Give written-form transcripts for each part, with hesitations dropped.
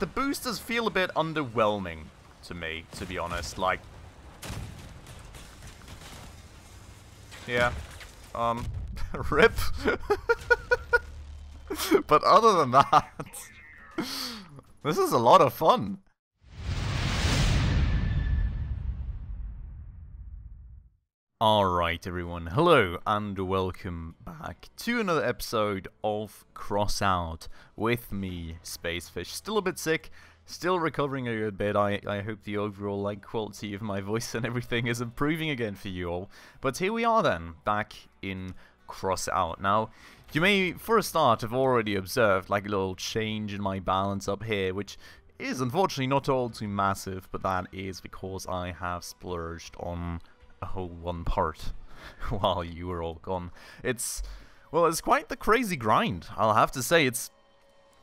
the boosters feel a bit underwhelming to me, to be honest. Like, yeah, rip. But other than that, this is a lot of fun. Alright everyone, hello and welcome back to another episode of Crossout with me, Spacefish. Still a bit sick, still recovering a good bit. I hope the overall quality of my voice and everything is improving again for you all. But here we are then, back in Crossout. Now, you may for a start have already observed like a little change in my balance up here, which is unfortunately not all too massive, but that is because I have splurged on a whole one part while you were all gone. It's quite the crazy grind. I'll have to say, it's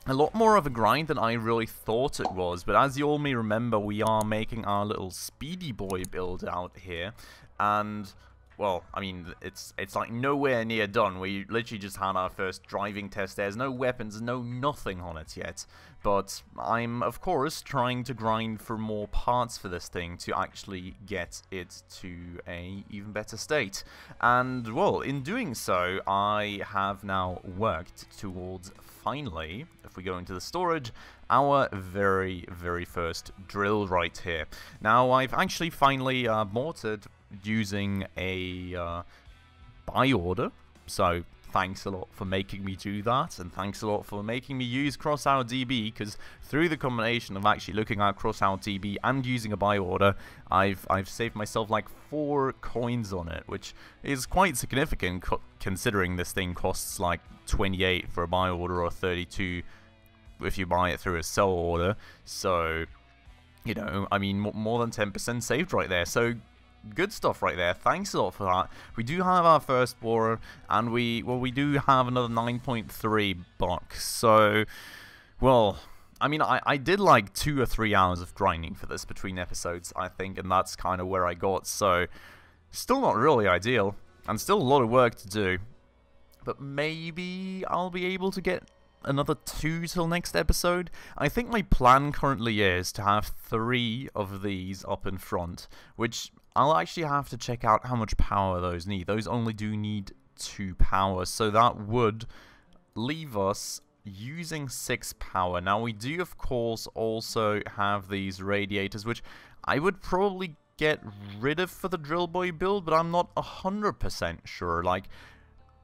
a lot more of a grind than I really thought it was, but as you all may remember, we are making our little speedy boy build out here, and well, I mean, it's like nowhere near done. We literally just had our first driving test. There's no weapons, no nothing on it yet. But I'm, of course, trying to grind for more parts for this thing to actually get it to a even better state. And, well, in doing so, I have now worked towards, finally, if we go into the storage, our very, very first drill right here. Now, I've actually finally mortared using a buy order, so thanks a lot for making me do that, and thanks a lot for making me use Crossout DB, because through the combination of actually looking at Crossout DB and using a buy order, I've saved myself like 4 coins on it, which is quite significant considering this thing costs like 28 for a buy order or 32 if you buy it through a sell order. So, you know, I mean, more than 10% saved right there. So good stuff right there. Thanks a lot for that. We do have our first borer, and we do have another 9.3 bucks. So, well, I mean, I did like 2 or 3 hours of grinding for this between episodes, I think, and that's kind of where I got. So, still not really ideal, and still a lot of work to do. But maybe I'll be able to get another 2 till next episode. I think my plan currently is to have 3 of these up in front, which I'll actually have to check out how much power those need. Those only do need 2 power, so that would leave us using 6 power. Now, we do, of course, also have these radiators, which I would probably get rid of for the Drillboi build, but I'm not 100% sure. Like,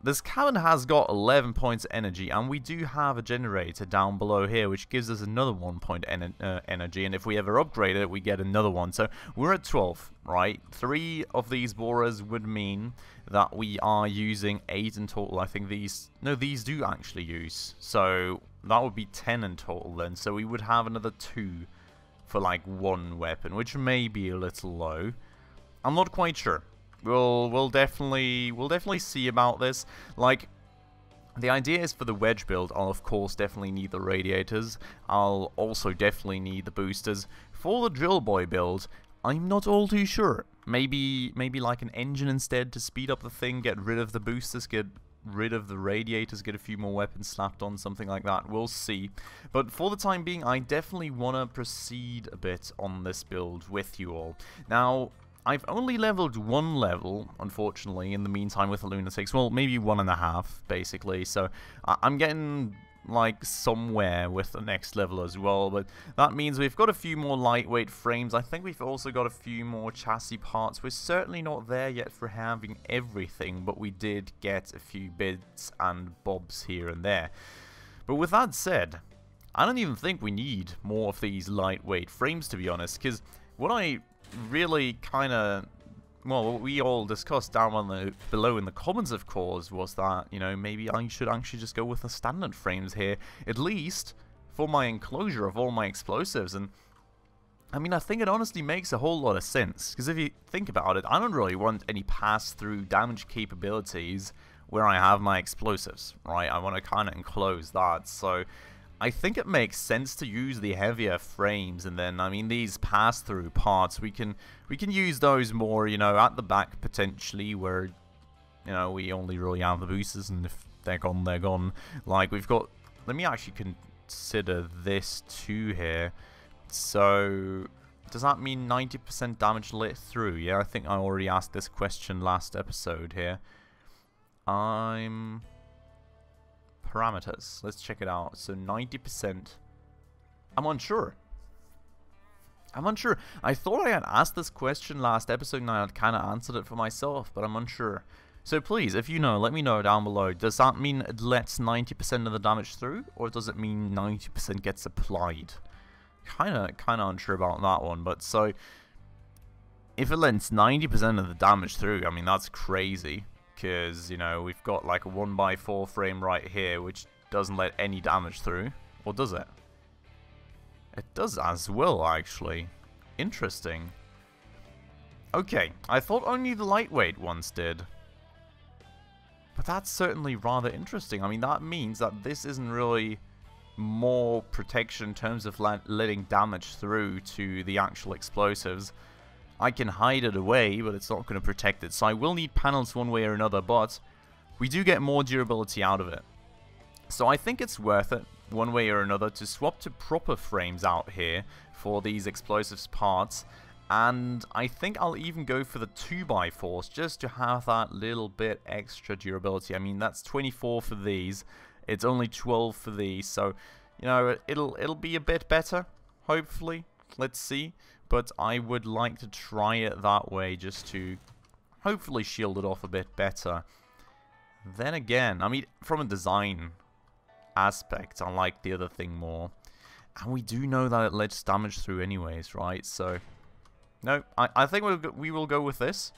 this cabin has got 11 points energy, and we do have a generator down below here, which gives us another 1 point energy, and if we ever upgrade it, we get another one. So we're at 12, right? 3 of these borers would mean that we are using 8 in total. I think these do actually use. So that would be 10 in total then. So we would have another 2 for like 1 weapon, which may be a little low. I'm not quite sure. We'll definitely see about this. Like, the idea is for the wedge build, I'll of course definitely need the radiators. I'll also definitely need the boosters. For the Drillboi build, I'm not all too sure. Maybe like an engine instead to speed up the thing, get rid of the boosters, get rid of the radiators, get a few more weapons slapped on, something like that. We'll see. But for the time being, I definitely want to proceed a bit on this build with you all. Now, I've only leveled 1 level, unfortunately, in the meantime with the Lunatics. Well, maybe 1.5, basically. So I'm getting, like, somewhere with the next level as well. But that means we've got a few more lightweight frames. I think we've also got a few more chassis parts. We're certainly not there yet for having everything, but we did get a few bits and bobs here and there. But with that said, I don't even think we need more of these lightweight frames, to be honest, because what I really kind of, well, what we all discussed down below in the comments, of course, was that, you know, maybe I should actually just go with the standard frames here, at least for my enclosure of all my explosives. And I mean, I think it honestly makes a whole lot of sense, because if you think about it, I don't really want any pass-through damage capabilities where I have my explosives, right? I want to kind of enclose that, so I think it makes sense to use the heavier frames, and then, I mean, these pass-through parts, we can use those more, you know, at the back potentially, where, you know, we only really have the boosters, and if they're gone, they're gone. Like, we've got, let me actually consider this too here. So does that mean 90% damage lit through? Yeah, I think I already asked this question last episode here. Parameters. Let's check it out. So 90%. I'm unsure. I thought I had asked this question last episode and I had kind of answered it for myself, but I'm unsure. So please, if you know, let me know down below. Does that mean it lets 90% of the damage through, or does it mean 90% gets applied? Kinda unsure about that one, but so if it lets 90% of the damage through, I mean, that's crazy, because, you know, we've got like a 1x4 frame right here, which doesn't let any damage through, or does it? It does as well, actually. Interesting. Okay, I thought only the lightweight ones did. But that's certainly rather interesting. I mean, that means that this isn't really more protection in terms of letting damage through to the actual explosives. I can hide it away, but it's not going to protect it. So I will need panels one way or another, but we do get more durability out of it. So I think it's worth it, one way or another, to swap to proper frames out here for these explosives parts. And I think I'll even go for the 2x4s just to have that little bit extra durability. I mean, that's 24 for these. It's only 12 for these, so you know, it'll be a bit better, hopefully. Let's see. But I would like to try it that way just to hopefully shield it off a bit better. Then again, I mean, from a design aspect, I like the other thing more. And we do know that it lets damage through anyways, right? So no, I think we will go with this,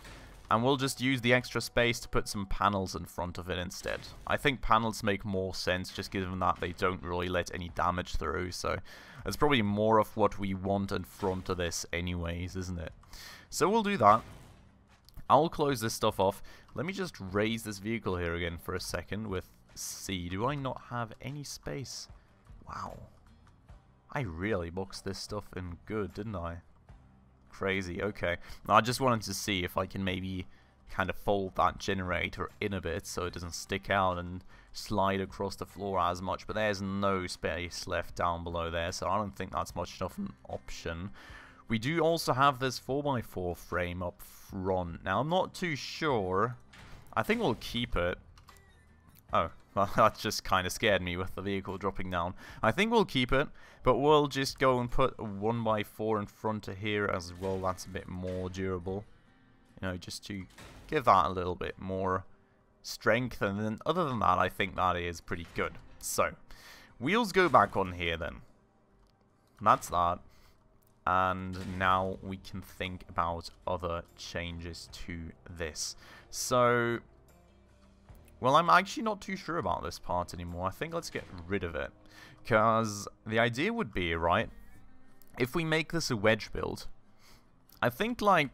and we'll just use the extra space to put some panels in front of it instead. I think panels make more sense, just given that they don't really let any damage through, so it's probably more of what we want in front of this anyways, isn't it? So we'll do that. I'll close this stuff off. Let me just raise this vehicle here again for a second with C. Do I not have any space? Wow. I really boxed this stuff in good, didn't I? Crazy. Okay. I just wanted to see if I can maybe kind of fold that generator in a bit so it doesn't stick out and slide across the floor as much, but there's no space left down below there, so I don't think that's much of an option. We do also have this 4x4 frame up front. Now, I'm not too sure. I think we'll keep it. Oh, well, that just kind of scared me with the vehicle dropping down. I think we'll keep it, but we'll just go and put a 1x4 in front of here as well. That's a bit more durable. You know, just to give that a little bit more strength. And then other than that, I think that is pretty good. So, wheels go back on here then. That's that. And now we can think about other changes to this. So, well, I'm actually not too sure about this part anymore. I think let's get rid of it. Because the idea would be, right, if we make this a wedge build, I think, like,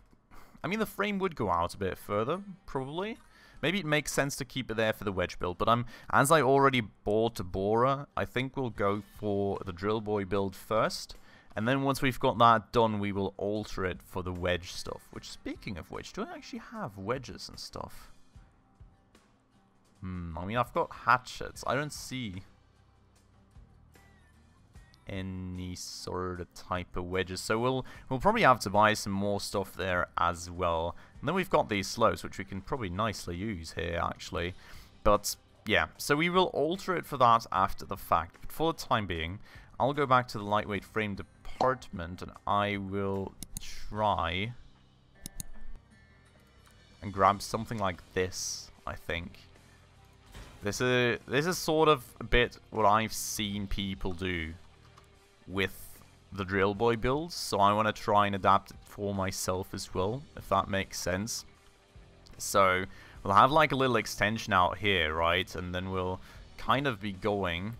I mean, the frame would go out a bit further, probably. Maybe it makes sense to keep it there for the wedge build, but as I already bought a borer, I think we'll go for the Drillboi build first. And then once we've got that done, we will alter it for the wedge stuff. Which, speaking of which, do I actually have wedges and stuff? I mean, I've got hatchets. I don't see any sort of type of wedges. So we'll probably have to buy some more stuff there as well. And then we've got these slopes, which we can probably nicely use here, actually. But, yeah. So we will alter it for that after the fact. But for the time being, I'll go back to the lightweight frame department, and I will try and grab something like this, I think. This is sort of a bit what I've seen people do with the Drillboi builds, so I want to try and adapt it for myself as well, if that makes sense. So we'll have like a little extension out here, right, and then we'll kind of be going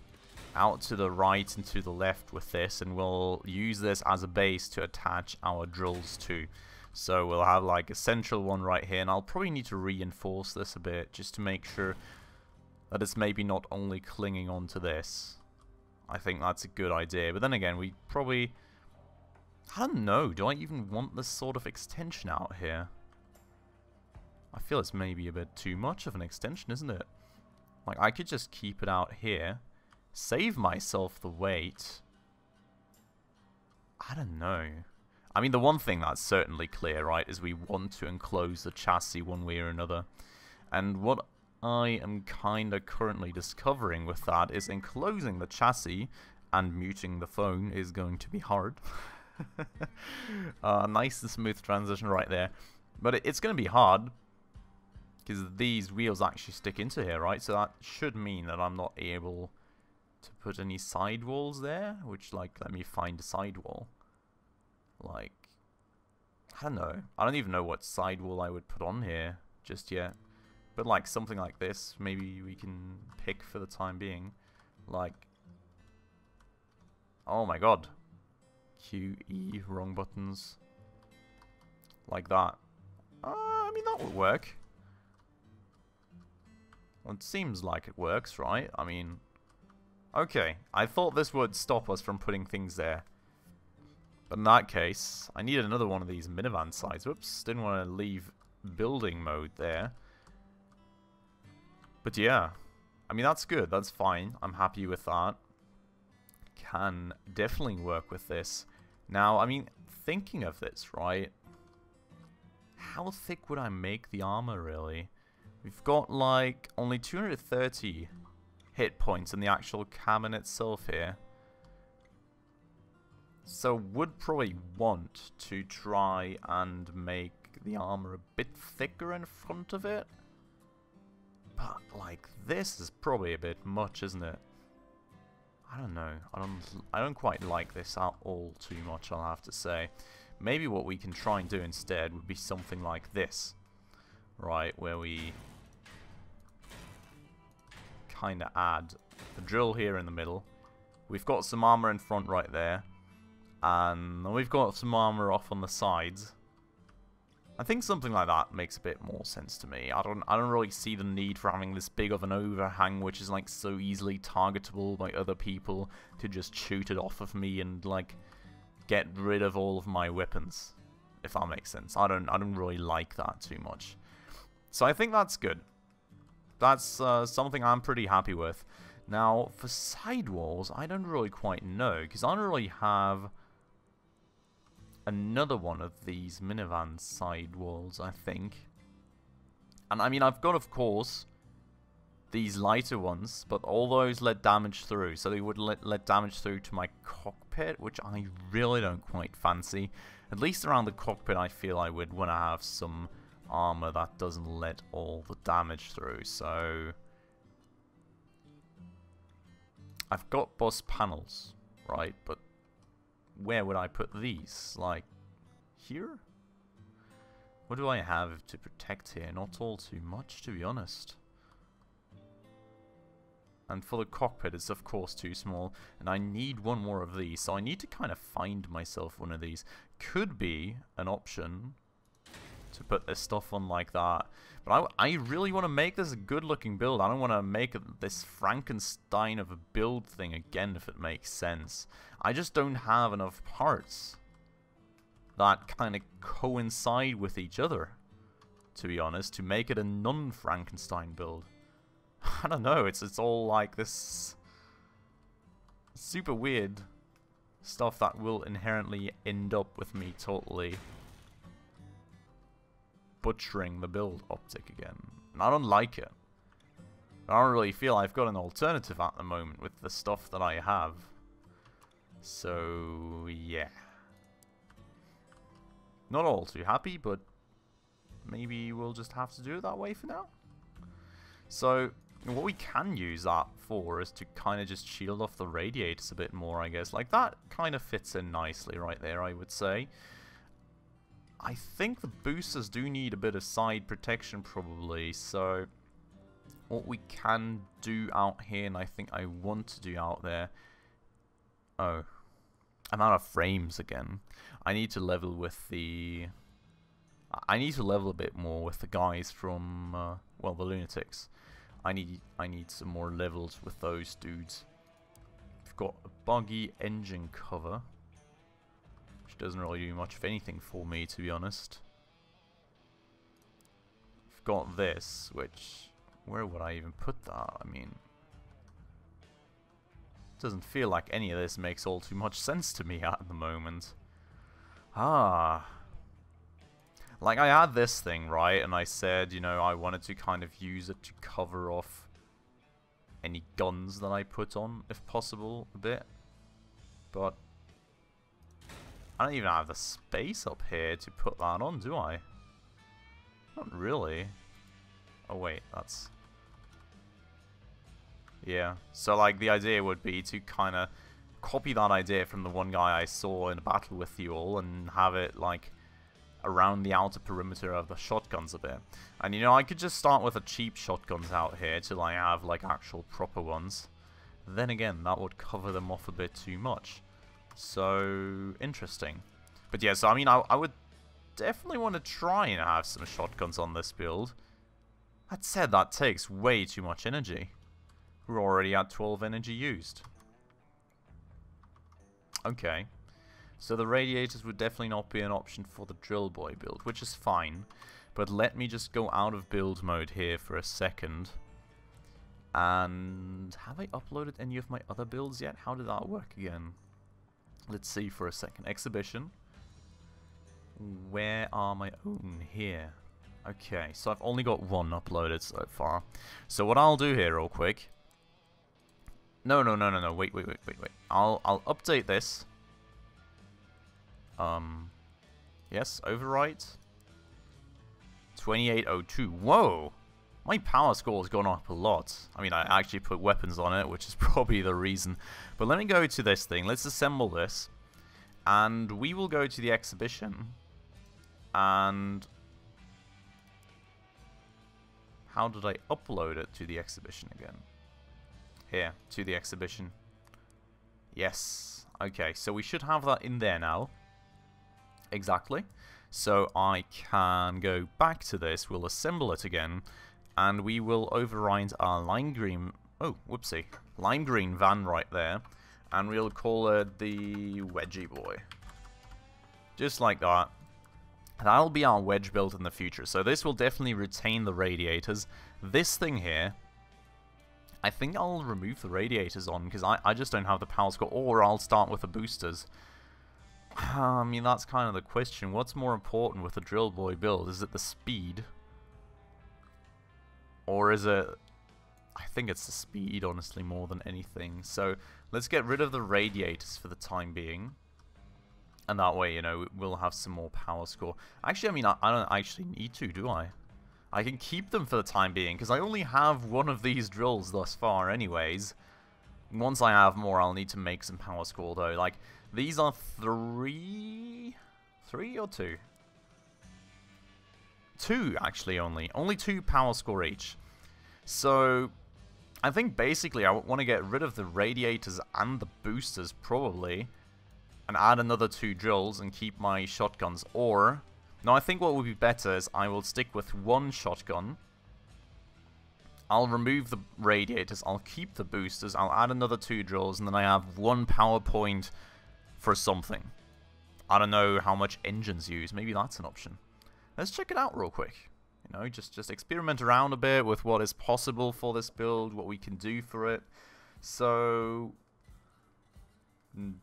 out to the right and to the left with this, and we'll use this as a base to attach our drills to. So we'll have like a central one right here, and I'll probably need to reinforce this a bit just to make sure that it's maybe not only clinging onto this. I think that's a good idea. But then again, we probably... I don't know. Do I even want this sort of extension out here? I feel it's maybe a bit too much of an extension, isn't it? Like, I could just keep it out here save myself the weight. I don't know. I mean, the one thing that's certainly clear, right, is we want to enclose the chassis one way or another. And what I am kind of currently discovering with that is enclosing the chassis and muting the phone is going to be hard. Nice and smooth transition right there. But it's going to be hard because these wheels actually stick into here, right? So that should mean that I'm not able to put any sidewalls there, which, like, let me find a sidewall. Like, I don't know. I don't even know what sidewall I would put on here just yet. But, like, something like this, maybe we can pick for the time being. Like, oh my god. Q, E, wrong buttons. Like that. I mean, that would work. Well, it seems like it works, right? I mean, okay. I thought this would stop us from putting things there. But in that case, I needed another one of these minivan sides. Whoops, didn't want to leave building mode there. But yeah, I mean, that's good. That's fine. I'm happy with that. Can definitely work with this. Now, I mean, thinking of this, right? How thick would I make the armor, really? We've got, like, only 230 hit points in the actual cabin itself here. So, would probably want to try and make the armor a bit thicker in front of it. But, like, this is probably a bit much, isn't it? I don't know. I don't quite like this at all too much, I'll have to say. Maybe what we can try and do instead would be something like this. Right, where we kind of add the drill here in the middle. We've got some armor in front right there. And we've got some armor off on the sides. I think something like that makes a bit more sense to me. I don't really see the need for having this big of an overhang, which is like so easily targetable by other people, to just shoot it off of me and like get rid of all of my weapons, if that makes sense. I don't really like that too much. So I think that's good. That's something I'm pretty happy with. Now for sidewalls, I don't really quite know, because I don't really have another one of these minivan sidewalls, I think. And I mean, I've got, of course, these lighter ones, but all those let damage through. So they would let damage through to my cockpit, which I really don't quite fancy. At least around the cockpit, I feel I would want to have some armor that doesn't let all the damage through. So I've got bus panels, right? But where would I put these? Like, here? What do I have to protect here? Not all too much, to be honest. And for the cockpit, it's of course too small. And I need one more of these, so I need to kind of find myself one of these. Could be an option to put this stuff on like that. But I really want to make this a good looking build. I don't want to make this Frankenstein of a build thing again, if it makes sense. I just don't have enough parts that kind of coincide with each other, to be honest, to make it a non-Frankenstein build. I don't know, it's all like this super weird stuff that will inherently end up with me totally butchering the build optic again. And I don't like it. I don't really feel I've got an alternative at the moment with the stuff that I have. So, yeah. Not all too happy, but maybe we'll just have to do it that way for now. So, what we can use that for is to kind of just shield off the radiators a bit more, I guess. Like, that kind of fits in nicely right there, I would say. I think the boosters do need a bit of side protection probably, so what we can do out here, and I think I want to do out there... Oh, I'm out of frames again. I need to level with the... I need to level a bit more with the guys from, well, the Lunatics. I need some more levels with those dudes. We've got a buggy engine cover, which doesn't really do much of anything for me, to be honest. We've got this, which... Where would I even put that? I mean... Doesn't feel like any of this makes all too much sense to me at the moment. Ah. Like, I had this thing, right? And I said, you know, I wanted to kind of use it to cover off any guns that I put on, if possible, a bit. But I don't even have the space up here to put that on, do I? Not really. Oh, wait, that's... Yeah, so like the idea would be to kind of copy that idea from the one guy I saw in a battle with you all and have it like around the outer perimeter of the shotguns a bit. And you know, I could just start with the cheap shotguns out here till I have like actual proper ones. Then again, that would cover them off a bit too much. So, interesting. But yeah, so I mean, I would definitely want to try and have some shotguns on this build. That said, that takes way too much energy. We're already at 12 energy used. Okay. So the radiators would definitely not be an option for the Drillboi build, which is fine. But let me just go out of build mode here for a second. And have I uploaded any of my other builds yet? How did that work again? Let's see for a second. Exhibition. Where are my own? Here. Okay, so I've only got one uploaded so far. So what I'll do here real quick... No, wait. I'll update this. Yes, overwrite. 2802. Whoa! My power score has gone up a lot. I mean, I actually put weapons on it, which is probably the reason. But let me go to this thing. Let's assemble this. And we will go to the exhibition. And... how did I upload it to the exhibition again? Here, to the exhibition. Yes. Okay, so we should have that in there now. Exactly. So I can go back to this, we'll assemble it again, and we will override our lime green... oh, whoopsie. Lime green van right there, and we'll call it the Wedgie Boy. Just like that. That'll be our wedge build in the future. So this will definitely retain the radiators. This thing here... I think I'll remove the radiators on, because I just don't have the power score, or I'll start with the boosters. I mean, that's kind of the question. What's more important with the Drillboi build? Is it the speed? Or is it... I think it's the speed, honestly, more than anything. So, let's get rid of the radiators for the time being. And that way, you know, we'll have some more power score. Actually, I mean, I don't actually need to, do I? I can keep them for the time being, because I only have one of these drills thus far anyways. Once I have more, I'll need to make some power score, though. Like, these are 3 or 2? 2, actually, only. Only 2 power score each. So, I think basically I want to get rid of the radiators and the boosters, probably. And add another 2 drills and keep my shotguns, or... no, I think what would be better is I will stick with 1 shotgun. I'll remove the radiators, I'll keep the boosters, I'll add another 2 drills, and then I have 1 power point for something. I don't know how much engines use, maybe that's an option. Let's check it out real quick. You know, just experiment around a bit with what is possible for this build, what we can do for it. So...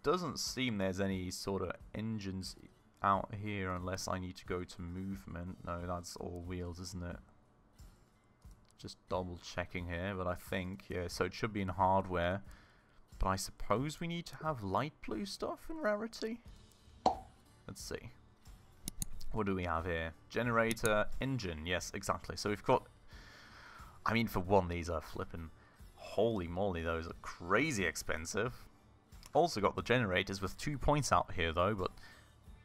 doesn't seem there's any sort of engines out here unless I need to go to movement. No, that's all wheels, isn't it? Just double checking here, but I think, yeah, so it should be in hardware. But I suppose we need to have light blue stuff in rarity? Let's see. What do we have here? Generator, engine, yes, exactly. So we've got, I mean, for one, these are flipping, holy moly, those are crazy expensive. Also got the generators with 2 points out here though, but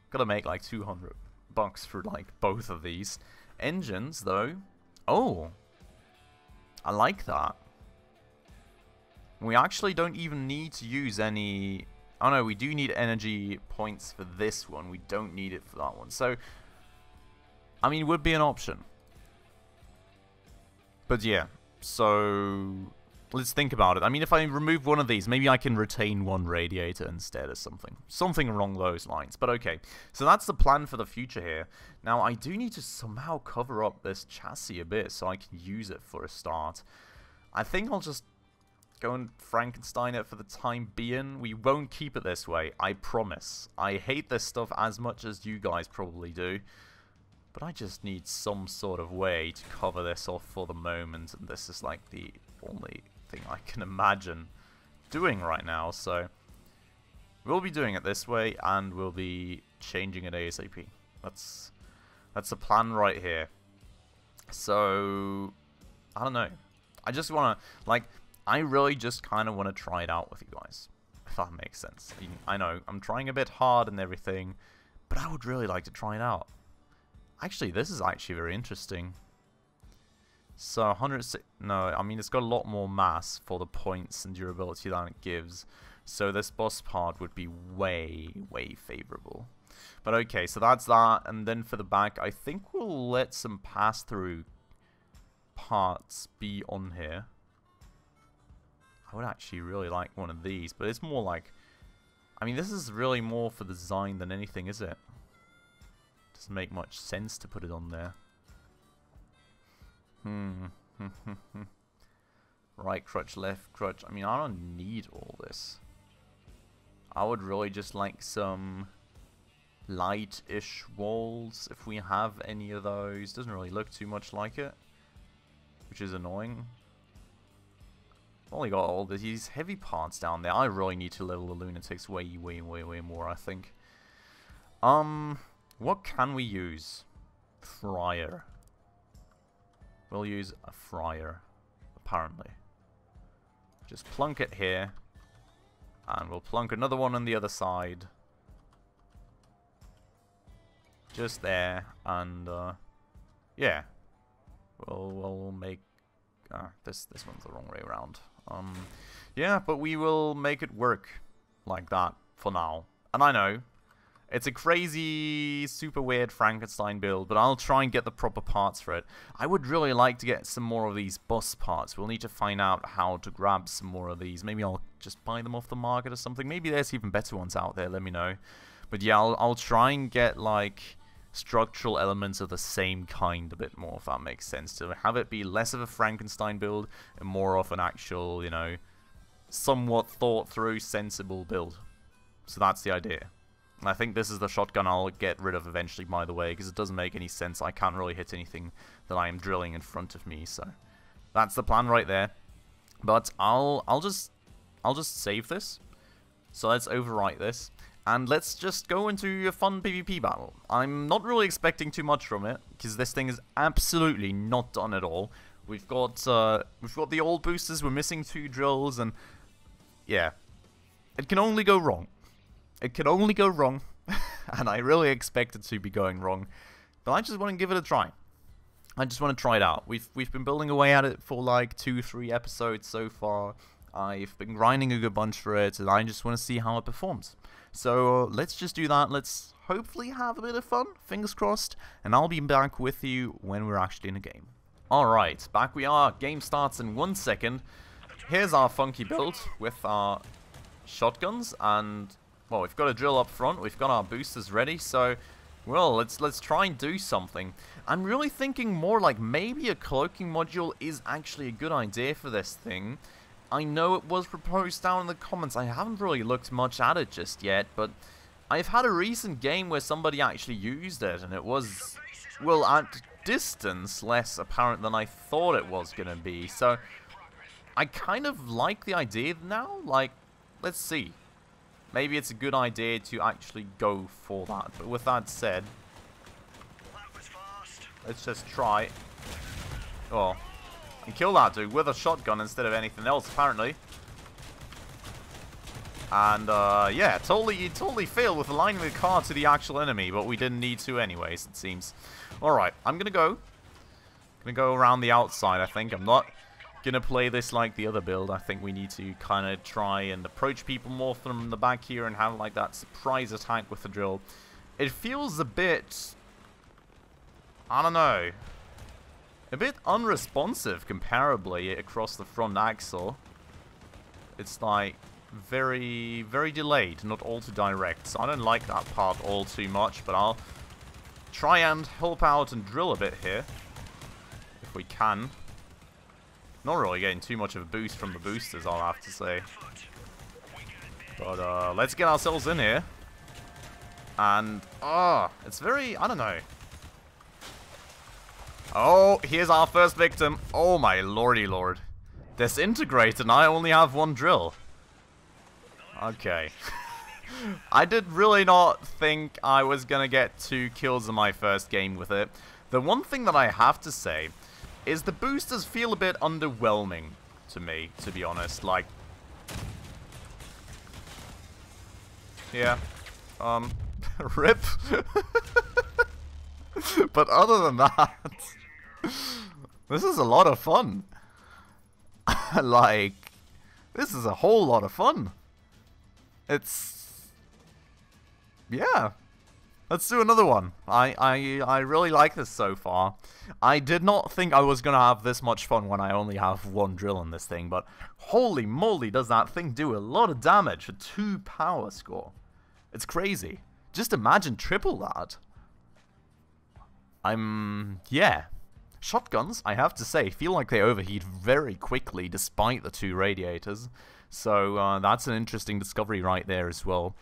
gotta make like $200 for like both of these. Engines though, oh, I like that. We actually don't even need to use any... oh no, we do need energy points for this one. We don't need it for that one. So, I mean, it would be an option. But yeah, so let's think about it. I mean, if I remove one of these, maybe I can retain 1 radiator instead or something. Something along those lines. But okay, so that's the plan for the future here. Now, I do need to somehow cover up this chassis a bit so I can use it for a start. I think I'll just Go and Frankenstein it for the time being. We won't keep it this way, I promise. I hate this stuff as much as you guys probably do. But I just need some sort of way to cover this off for the moment. And this is like the only thing I can imagine doing right now. So we'll be doing it this way, and we'll be changing it ASAP. That's the plan right here. So I don't know. I just want to, like, I really just kind of want to try it out with you guys, if that makes sense. I know I'm trying a bit hard and everything, but I would really like to try it out. Actually, this is actually very interesting. So 106, no, I mean, it's got a lot more mass for the points and durability than it gives. So this boss part would be way, way favorable. But okay, so that's that. And then for the back, I think we'll let some pass-through parts be on here. I would actually really like one of these, but it's more like, I mean, this is really more for the design than anything, is it? Doesn't make much sense to put it on there. Right crutch, left crutch. I mean, I don't need all this. I would really just like some light-ish walls, if we have any of those. Doesn't really look too much like it, which is annoying. Only got all these heavy parts down there. I really need to level the lunatics way more, I think. What can we use? Fryer. We'll use a fryer, apparently. Just plunk it here. And we'll plunk another one on the other side. Just there. And, yeah. We'll make... this one's the wrong way around. Yeah, but we will make it work like that for now. And I know, it's a crazy, super weird Frankenstein build, but I'll try and get the proper parts for it. I would really like to get some more of these bus parts. We'll need to find out how to grab some more of these. Maybe I'll just buy them off the market or something. Maybe there's even better ones out there, let me know. But yeah, I'll try and get, like, structural elements of the same kind a bit more, if that makes sense, to have it be less of a Frankenstein build and more of an actual, you know, somewhat thought through, sensible build. So that's the idea. And I think this is the shotgun I'll get rid of eventually, by the way, because it doesn't make any sense. I can't really hit anything that I am drilling in front of me, so that's the plan right there. But I'll just save this. So let's overwrite this. And let's just go into a fun PvP battle. I'm not really expecting too much from it, because this thing is absolutely not done at all. We've got the old boosters, we're missing 2 drills, and yeah. It can only go wrong. It can only go wrong, and I really expect it to be going wrong. But I just want to give it a try. I just want to try it out. We've been building away at it for like 2-3 episodes so far. I've been grinding a good bunch for it, and I just want to see how it performs. So let's just do that. Let's hopefully have a bit of fun, fingers crossed, and I'll be back with you when we're actually in a game. Alright, back we are. Game starts in 1 second. Here's our funky build with our shotguns, and well, we've got a drill up front, we've got our boosters ready, so well, let's try and do something. I'm really thinking more like maybe a cloaking module is actually a good idea for this thing. I know it was proposed down in the comments. I haven't really looked much at it just yet, but I've had a recent game where somebody actually used it, and it was, well, at distance, less apparent than I thought it was going to be. So I kind of like the idea now. Like, let's see. Maybe it's a good idea to actually go for that. But with that said, let's just try. Oh. And kill that dude with a shotgun instead of anything else, apparently. And, yeah, totally failed with aligning the car to the actual enemy, but we didn't need to anyways, it seems. Alright, I'm gonna go around the outside, I think. I'm not gonna play this like the other build. I think we need to kind of try and approach people more from the back here and have, like, that surprise attack with the drill. It feels a bit, I don't know, a bit unresponsive comparably across the front axle. It's like very, very delayed, not all too direct. So I don't like that part all too much, but I'll try and help out and drill a bit here if we can. Not really getting too much of a boost from the boosters, I'll have to say. But let's get ourselves in here. And, it's very, I don't know. Oh, here's our first victim. Oh my lordy lord. Disintegrate, and I only have one drill. Okay. I did really not think I was gonna get 2 kills in my first game with it. The one thing that I have to say is the boosters feel a bit underwhelming to me, to be honest. Like, yeah, rip. But other than that, this is a lot of fun. Like, this is a whole lot of fun. It's, yeah. Let's do another one. I really like this so far. I did not think I was gonna have this much fun when I only have 1 drill in this thing, but holy moly does that thing do a lot of damage for 2 power score. It's crazy. Just imagine triple that. Yeah. Shotguns, I have to say, feel like they overheat very quickly despite the 2 radiators. So that's an interesting discovery right there as well.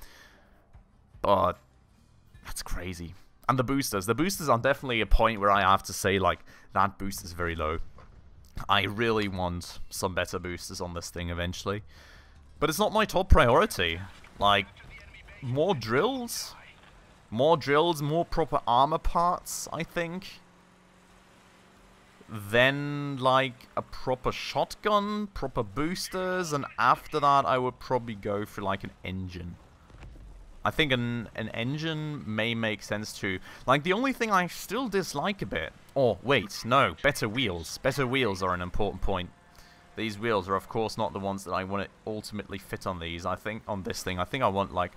But that's crazy. And the boosters are definitely a point where I have to say, like, that boost is very low. I really want some better boosters on this thing eventually. But it's not my top priority. Like, more drills? More drills, more proper armor parts, I think. Then, like, a proper shotgun, proper boosters, and after that I would probably go for, like, an engine. I think an engine may make sense too. Like, the only thing I still dislike a bit... Oh, wait, no, better wheels. Better wheels are an important point. These wheels are, of course, not the ones that I want to ultimately fit on these. I think, on this thing, I think I want, like,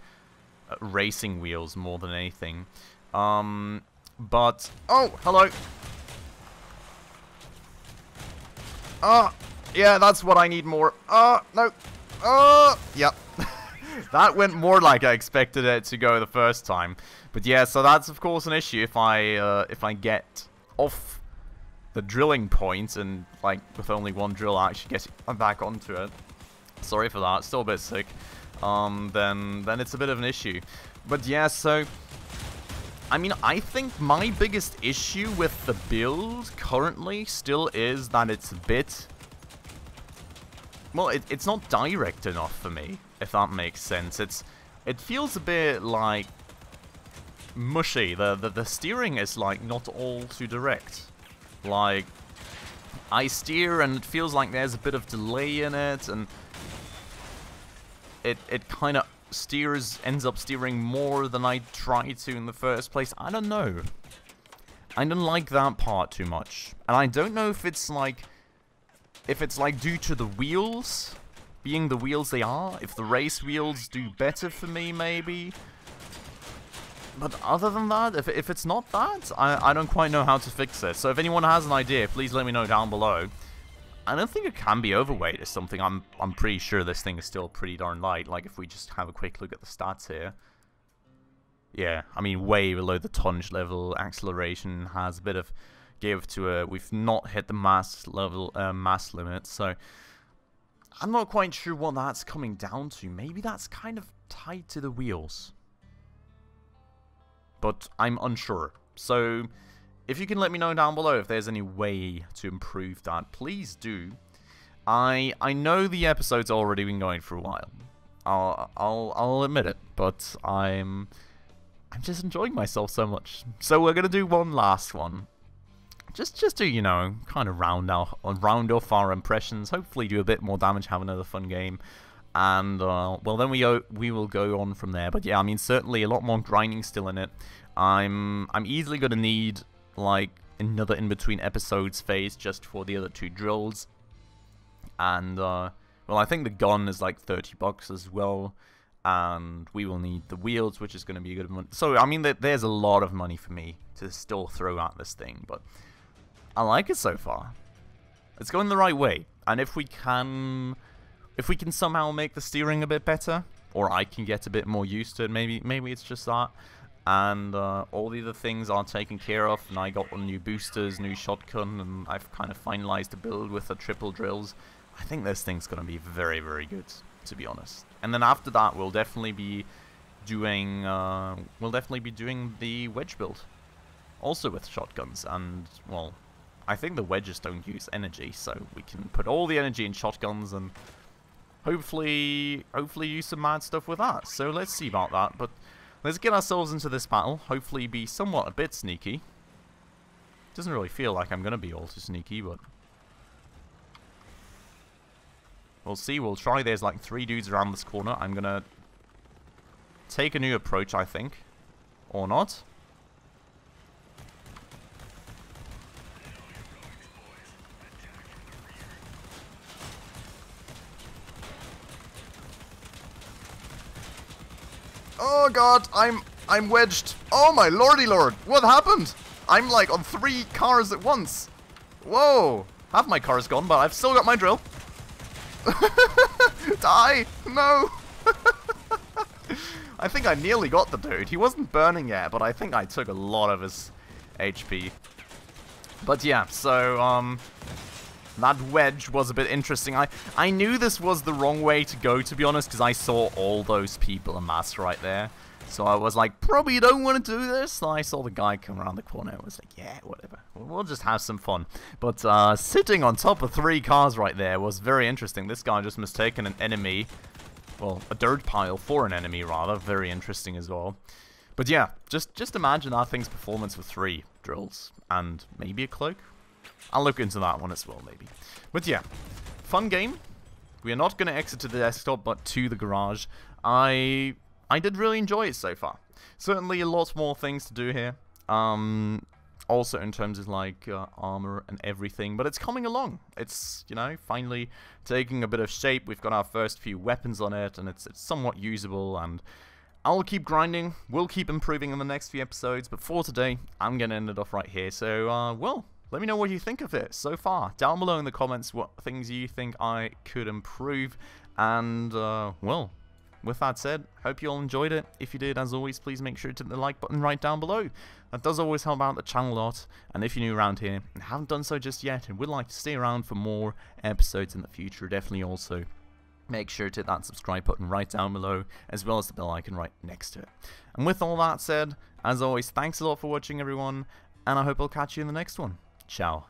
racing wheels more than anything. But... Oh, hello! Yeah, that's what I need more. No. Yep. That went more like I expected it to go the first time. But yeah, so that's of course an issue if I get off the drilling point and, like, with only 1 drill actually get back onto it. Sorry for that, still a bit sick. Then it's a bit of an issue. But yeah, so I mean, I think my biggest issue with the build currently still is that it's a bit... Well, it's not direct enough for me, if that makes sense. It feels a bit, like, mushy. The steering is, like, not all too direct. Like, I steer and it feels like there's a bit of delay in it, and it kind of ends up steering more than I tried to in the first place. I don't know. I don't like that part too much. And I don't know if it's like due to the wheels being the wheels they are, if the race wheels do better for me maybe. But other than that, if it's not that, I don't quite know how to fix it. So if anyone has an idea, please let me know down below. I don't think it can be overweight or something. I'm pretty sure this thing is still pretty darn light. Like, if we just have a quick look at the stats here. Yeah, I mean, way below the tonnage level. Acceleration has a bit of give to it. We've not hit the mass level, mass limit. So, I'm not quite sure what that's coming down to. Maybe that's kind of tied to the wheels. But I'm unsure. So, if you can let me know down below if there's any way to improve that, please do. I know the episode's already been going for a while. I'll admit it, but I'm just enjoying myself so much. So we're gonna do one last one, just to, you know, kind of round off our impressions. Hopefully, do a bit more damage, have another fun game, and well, then we will go on from there. But yeah, I mean, certainly a lot more grinding still in it. I'm easily gonna need, like, another in-between episodes phase just for the other 2 drills. And, well, I think the gun is like $30 as well. And we will need the wheels, which is going to be a good one. So, I mean, there's a lot of money for me to still throw at this thing. But I like it so far. It's going the right way. And if we can somehow make the steering a bit better, or I can get a bit more used to it, maybe it's just that. and all the other things are taken care of, and I got new boosters, new shotgun, and I've kind of finalized the build with the triple drills. I think this thing's gonna be very, very good, to be honest. And then after that, we'll definitely be doing the wedge build, also with shotguns. And well, I think the wedges don't use energy, so we can put all the energy in shotguns and hopefully use some mad stuff with that. So let's see about that. But let's get ourselves into this battle. Hopefully be somewhat a bit sneaky. Doesn't really feel like I'm gonna be all too sneaky, but we'll see. We'll try. There's like 3 dudes around this corner. I'm gonna take a new approach, I think. Or not. Oh god, I'm wedged. Oh my lordy lord, what happened? I'm like on 3 cars at once. Whoa, half my car is gone, but I've still got my drill. Die, no. I think I nearly got the dude. He wasn't burning yet, but I think I took a lot of his HP. But yeah, so that wedge was a bit interesting. I knew this was the wrong way to go, to be honest, because I saw all those people amassed right there. So I was like, probably you don't want to do this. And I saw the guy come around the corner. I was like, yeah, whatever. We'll just have some fun. But sitting on top of 3 cars right there was very interesting. This guy just mistaken an enemy, well, a dirt pile for an enemy, rather. Very interesting as well. But yeah, just imagine that thing's performance with 3 drills and maybe a cloak. I'll look into that one as well, maybe. But yeah, fun game. We are not going to exit to the desktop, but to the garage. I did really enjoy it so far. Certainly a lot more things to do here. Also in terms of like armor and everything, but it's coming along. It's, you know, finally taking a bit of shape. We've got our first few weapons on it, and it's somewhat usable, and I'll keep grinding. We'll keep improving in the next few episodes, but for today, I'm going to end it off right here. So, well, let me know what you think of it so far. Down below in the comments what things you think I could improve. And, well, with that said, hope you all enjoyed it. If you did, as always, please make sure to hit the like button right down below. That does always help out the channel a lot. And if you're new around here and haven't done so just yet and would like to stay around for more episodes in the future, definitely also make sure to hit that subscribe button right down below, as well as the bell icon right next to it. And with all that said, as always, thanks a lot for watching, everyone, and I hope I'll catch you in the next one. Ciao.